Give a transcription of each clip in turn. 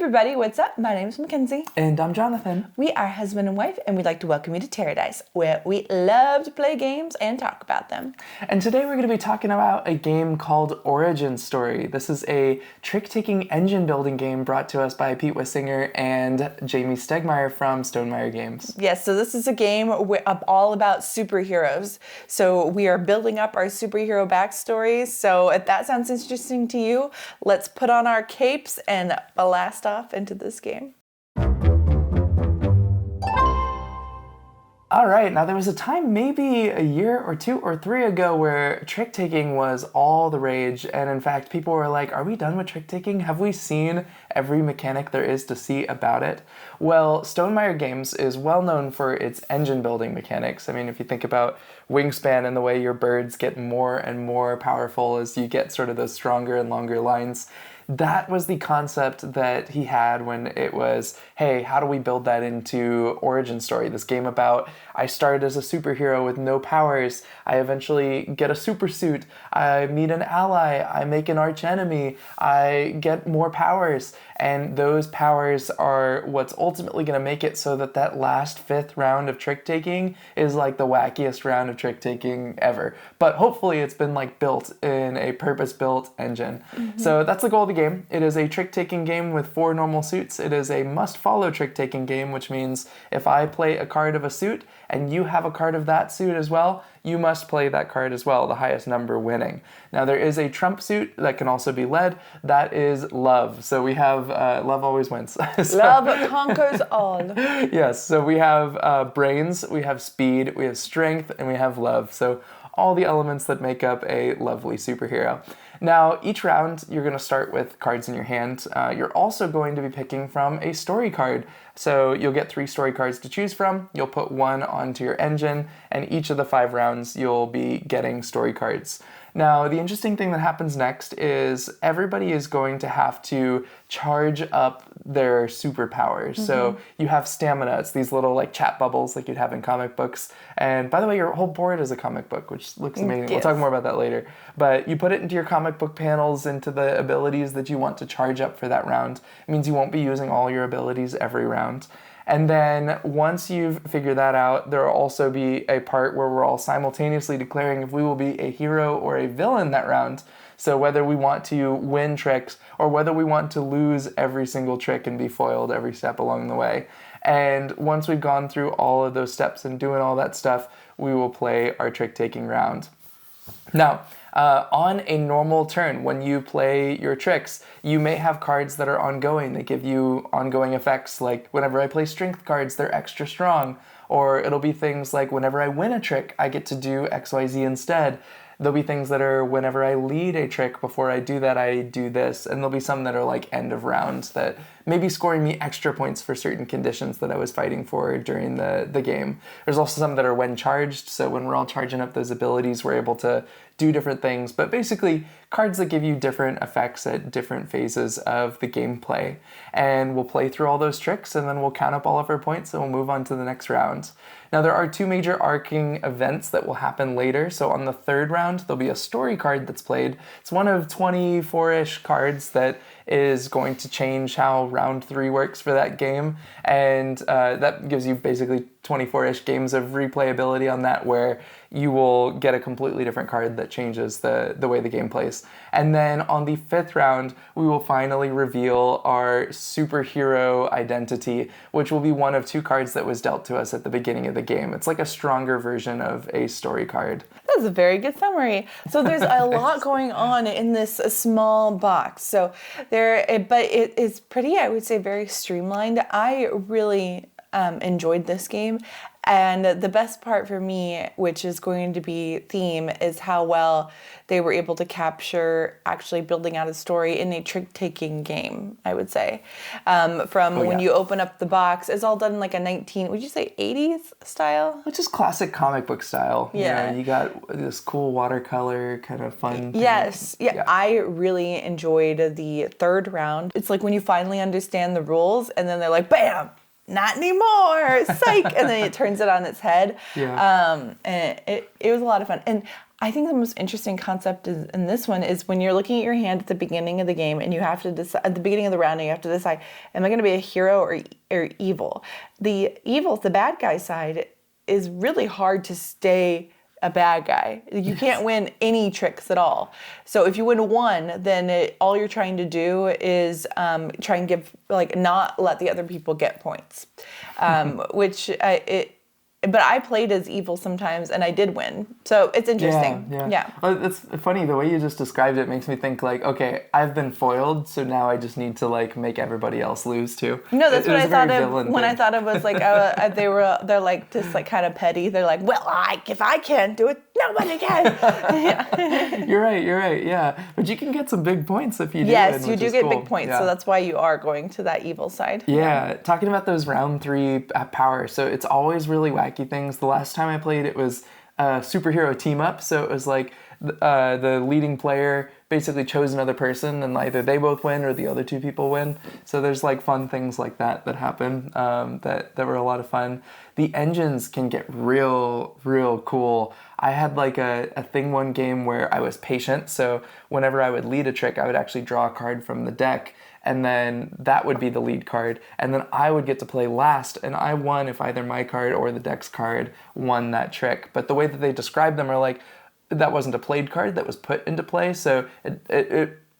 everybody, what's up? My name is Mackenzie. And I'm Jonathan. We are husband and wife, and we'd like to welcome you to TerreDice, where we love to play games and talk about them. And today we're going to be talking about a game called Origin Story. This is a trick-taking engine-building game brought to us by Pete Wissinger and Jamie Stegmaier from Stonemaier Games. Yes, so this is a game all about superheroes. So we are building up our superhero backstories. So if that sounds interesting to you, let's put on our capes and blast off into this game. All right, now there was a time maybe a year or 2 or 3 ago where trick-taking was all the rage, and in fact people were like, are we done with trick-taking? Have we seen every mechanic there is to see about it? Well, Stonemaier Games is well known for its engine building mechanics. I mean, if you think about Wingspan and the way your birds get more and more powerful as you get sort of those stronger and longer lines, that was the concept that he had when it was, hey, how do we build that into Origin Story? This game about, I started as a superhero with no powers, I eventually get a super suit, I meet an ally, I make an arch enemy, I get more powers, and those powers are what's ultimately going to make it so that that last 5th round of trick-taking is like the wackiest round of trick-taking ever. But hopefully it's been like built in a purpose-built engine. Mm-hmm. So that's the goal of the game. It is a trick-taking game with 4 normal suits. It is a must-follow trick-taking game, which means if I play a card of a suit and you have a card of that suit as well, you must play that card as well, the highest number winning. Now there is a trump suit that can also be led. That is love. So we have, love always wins. So, love conquers all. Yes, so we have brains, we have speed, we have strength, and we have love. So all the elements that make up a lovely superhero. Now, each round, you're going to start with cards in your hand. You're also going to be picking from a story card. So you'll get 3 story cards to choose from. You'll put 1 onto your engine, and each of the 5 rounds, you'll be getting story cards. Now, the interesting thing that happens next is everybody is going to have to charge up their superpowers. Mm-hmm. So you have stamina. It's these little like chat bubbles like you'd have in comic books. And by the way, your whole board is a comic book, which looks amazing. Yes. We'll talk more about that later. But you put it into your comic book panels, into the abilities that you want to charge up for that round. It means you won't be using all your abilities every round. And then once you've figured that out, there will also be a part where we're all simultaneously declaring if we will be a hero or a villain that round. So whether we want to win tricks or whether we want to lose every single trick and be foiled every step along the way. And once we've gone through all of those steps and doing all that stuff, we will play our trick-taking round. Now, on a normal turn, when you play your tricks, you may have cards that are ongoing. They give you ongoing effects, like whenever I play strength cards, they're extra strong. Or it'll be things like whenever I win a trick, I get to do XYZ instead. There'll be things that are whenever I lead a trick, before I do that, I do this. And there'll be some that are like end of round that may be scoring me extra points for certain conditions that I was fighting for during the game. There's also some that are when charged. So when we're all charging up those abilities, we're able to do different things. But basically, cards that give you different effects at different phases of the gameplay. And we'll play through all those tricks, and then we'll count up all of our points, and we'll move on to the next round. Now, there are 2 major arcing events that will happen later. So on the 3rd round, there'll be a story card that's played. It's one of 24-ish cards that is going to change how round 3 works for that game. And that gives you basically 24-ish games of replayability on that, where you will get a completely different card that changes the way the game plays. And then on the 5th round, we will finally reveal our superhero identity, which will be one of 2 cards that was dealt to us at the beginning of the game. It's like a stronger version of a story card. That's a very good summary. So there's a lot going on in this small box. So but it is pretty, I would say, very streamlined. I really enjoyed this game. And the best part for me, which is going to be theme, is how well they were able to capture actually building out a story in a trick-taking game, I would say. When you open up the box, it's all done in like a 80s style? Which is classic comic book style. Yeah. You got this cool watercolor kind of fun thing. Yes. Yeah. I really enjoyed the 3rd round. It's like when you finally understand the rules, and then they're like, bam! Not anymore, psych, and then it turns it on its head. Yeah. And it was a lot of fun. And I think the most interesting concept in this one is when you're looking at your hand at the beginning of the game and you have to decide, at the beginning of the round, and you have to decide, am I going to be a hero or evil? The evil, the bad guy side, is really hard to stay a bad guy. You can't win any tricks at all. So if you win one, then all you're trying to do is try and give, like, not let the other people get points, but I played as evil sometimes, and I did win. So it's interesting. Yeah. Well, it's funny, the way you just described it makes me think, like, okay, I've been foiled, so now I just need to, like, make everybody else lose too. No, that's what I thought of when I thought it was like they're like just like kind of petty. They're like, well, if I can't do it, nobody can. Yeah. You're right. Yeah, but you can get some big points if you do. Yes, you do get big points. Yeah. So that's why you are going to that evil side. Yeah. Talking about those round 3 power, so it's always really wacky things. The last time I played, it was a superhero team up, so it was like the leading player basically chose another person, and either they both win or the other 2 people win. So there's like fun things like that happen that were a lot of fun. The engines can get real cool. I had like a thing one game where I was patient, so whenever I would lead a trick, I would actually draw a card from the deck, and then that would be the lead card, and then I would get to play last, and I won if either my card or the deck's card won that trick. But the way that they describe them are like, that wasn't a played card, that was put into play. So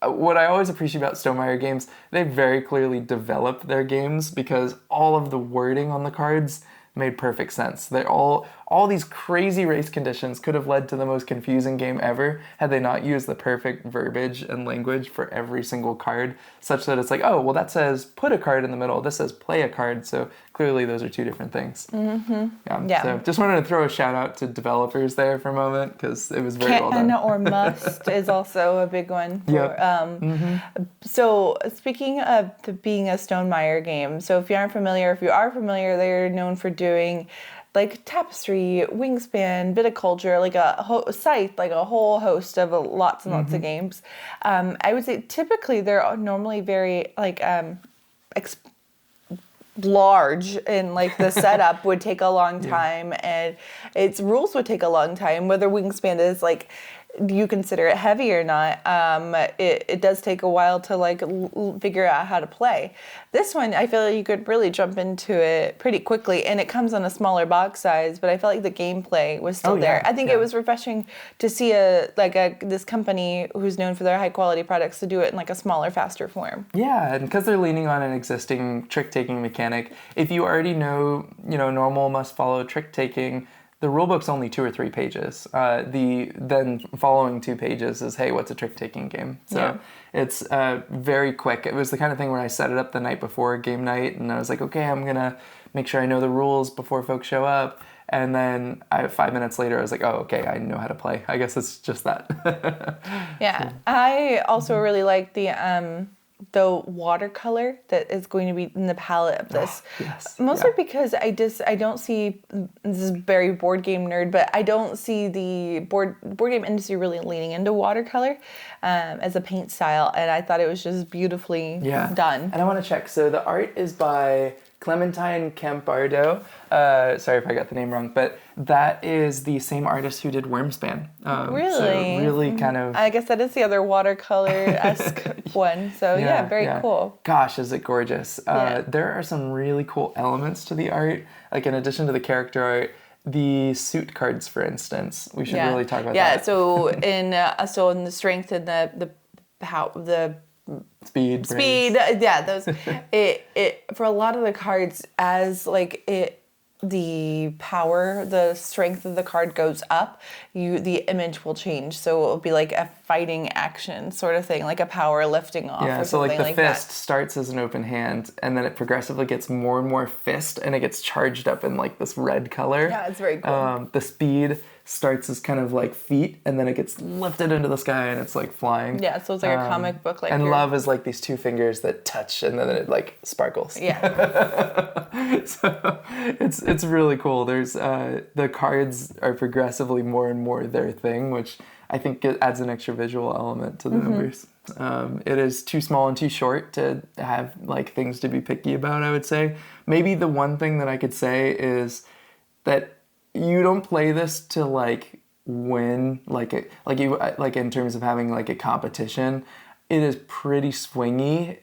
what I always appreciate about Stonemaier games, they very clearly develop their games because all of the wording on the cards made perfect sense. They're all these crazy race conditions could have led to the most confusing game ever had they not used the perfect verbiage and language for every single card, such that it's like, oh, well, that says put a card in the middle, this says play a card, so clearly those are 2 different things. Yeah. So just wanted to throw a shout out to developers there for a moment because it was very well done. Can or must is also a big one. So speaking of being a Stonemaier game, so if you are familiar, they're known for doing like Tapestry, Wingspan, Viticulture, like a site, like a whole host of lots and lots of games. I would say typically they're normally very like large, and like the setup would take a long time, and its rules would take a long time. Whether Wingspan is like, you consider it heavy or not, it does take a while to like figure out how to play. This one, I feel like you could really jump into it pretty quickly, and it comes on a smaller box size, but I felt like the gameplay was still there. I think it was refreshing to see this company who's known for their high quality products to do it in like a smaller, faster form. Yeah, and because they're leaning on an existing trick-taking mechanic, if you already know, normal must-follow trick-taking, the rulebook's only 2 or 3 pages. The then following 2 pages is, hey, what's a trick-taking game? So it's very quick. It was the kind of thing where I set it up the night before game night, and I was like, okay, I'm going to make sure I know the rules before folks show up. And then 5 minutes later, I was like, oh, okay, I know how to play. I guess it's just that. Yeah. I also really like the watercolor that is going to be in the palette of this. Mostly because I don't see, this is very board game nerd, but I don't see the board game industry really leaning into watercolor as a paint style, and I thought it was just beautifully done. And I want to check, so the art is by Clementine Campardo. Sorry if I got the name wrong, but that is the same artist who did Wormspan. Really? So really kind of... I guess that is the other watercolor-esque one. So very cool. Gosh, is it gorgeous. There are some really cool elements to the art. Like in addition to the character art, the suit cards, for instance. We should really talk about that. Yeah, so in the strength and the speed, those it for a lot of the cards, as like the power, the strength of the card goes up, the image will change. So it will be like a fighting action sort of thing, like a power lifting off. Yeah, or so something like the fist that starts as an open hand, and then it progressively gets more and more fist, and it gets charged up in like this red color. Yeah, it's very cool. The speed starts as kind of like feet, and then it gets lifted into the sky, and it's like flying. Yeah, so it's like a comic book. And love is like these 2 fingers that touch, and then it like sparkles. Yeah. So it's really cool. There's the cards are progressively more and more their thing, which I think it adds an extra visual element to the numbers. It is too small and too short to have like things to be picky about, I would say. Maybe the one thing that I could say is that you don't play this to like win, like in terms of having like a competition, it is pretty swingy.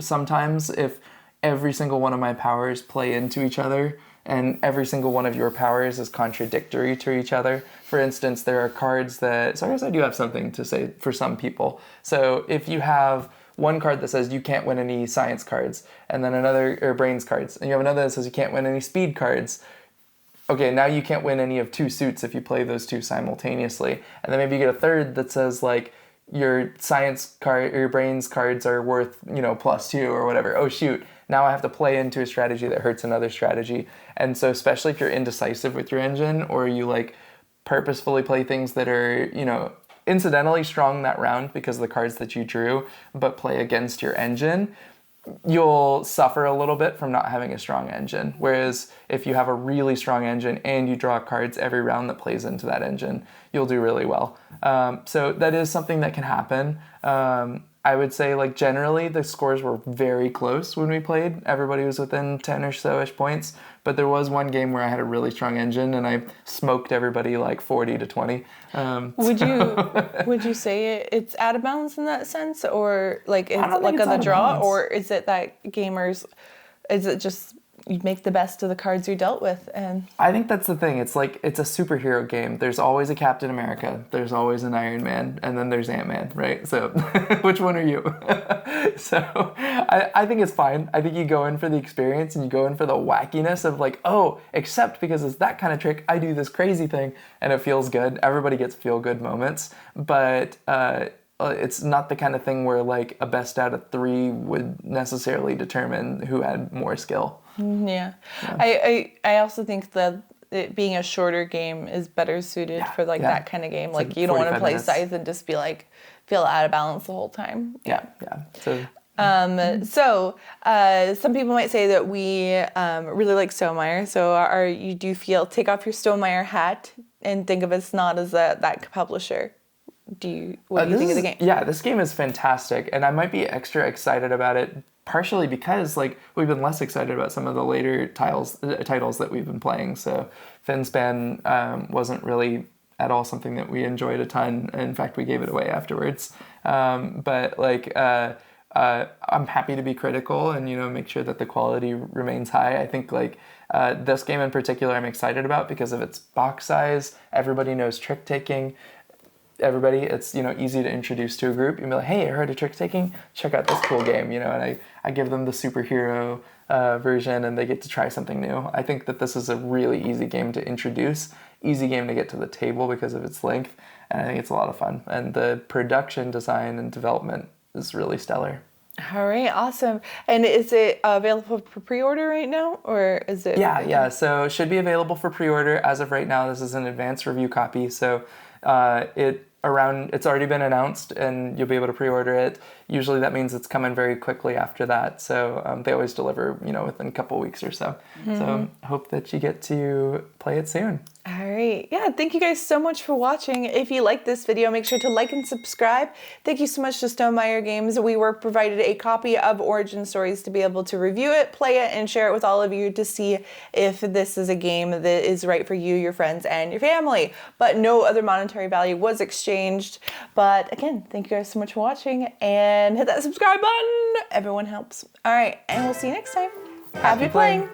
Sometimes if every single one of my powers play into each other and every single one of your powers is contradictory to each other. For instance, there are cards that, so I guess I do have something to say for some people. So if you have one card that says you can't win any science cards, and then another, or brains cards, and you have another that says you can't win any speed cards, okay, now you can't win any of two suits if you play those two simultaneously. And then maybe you get a third that says like your science card or your brains cards are worth, +2 or whatever. Oh shoot, now I have to play into a strategy that hurts another strategy. And so especially if you're indecisive with your engine, or you like purposefully play things that are, incidentally strong that round because of the cards that you drew, but play against your engine, you'll suffer a little bit from not having a strong engine. Whereas if you have a really strong engine and you draw cards every round that plays into that engine, you'll do really well. So that is something that can happen. I would say like generally the scores were very close when we played. Everybody was within 10 or so-ish points, but there was one game where I had a really strong engine and I smoked everybody like 40-20. Would you say it's out of balance in that sense, or like it's like on the draw, or is it that is it just you make the best of the cards you're dealt with? And I think that's the thing. It's like, it's a superhero game. There's always a Captain America. There's always an Iron Man. And then there's Ant-Man, right? So which one are you? So I think it's fine. I think you go in for the experience and you go in for the wackiness of like, oh, except because it's that kind of trick, I do this crazy thing and it feels good. Everybody gets feel good moments. But it's not the kind of thing where like a best out of 3 would necessarily determine who had more skill. Yeah. I also think that it being a shorter game is better suited for like that kind of game. Like you don't want to play minutes. Scythe and just be like feel out of balance the whole time. Yeah. So some people might say that we really like Stonemaier. So do you feel take off your Stonemaier hat and think of us not as that publisher? What do you think of the game? Yeah, this game is fantastic, and I might be extra excited about it partially because like we've been less excited about some of the later titles that we've been playing. So Finspan wasn't really at all something that we enjoyed a ton. In fact, we gave it away afterwards. But like I'm happy to be critical and make sure that the quality remains high. I think like this game in particular I'm excited about because of its box size. Everybody knows trick taking. It's easy to introduce to a group. You'll be like, hey, I heard of trick taking, check out this cool game, and I give them the superhero version and they get to try something new. I think that this is a really easy game to introduce, easy game to get to the table because of its length, and I think it's a lot of fun, and the production design and development is really stellar. All right, awesome. And is it available for pre-order right now, or is it? Yeah. So it should be available for pre-order as of right now. This is an advanced review copy, so it's already been announced and you'll be able to pre-order it. Usually that means it's coming very quickly after that. So they always deliver, within a couple weeks or so. Mm-hmm. So I hope that you get to play it soon. All right. Yeah, thank you guys so much for watching. If you like this video, make sure to like and subscribe. Thank you so much to Stonemaier Games. We were provided a copy of Origin Stories to be able to review it, play it, and share it with all of you to see if this is a game that is right for you, your friends, and your family. But no other monetary value was exchanged. But again, thank you guys so much for watching, and hit that subscribe button. Everyone helps. All right, and we'll see you next time. Happy playing.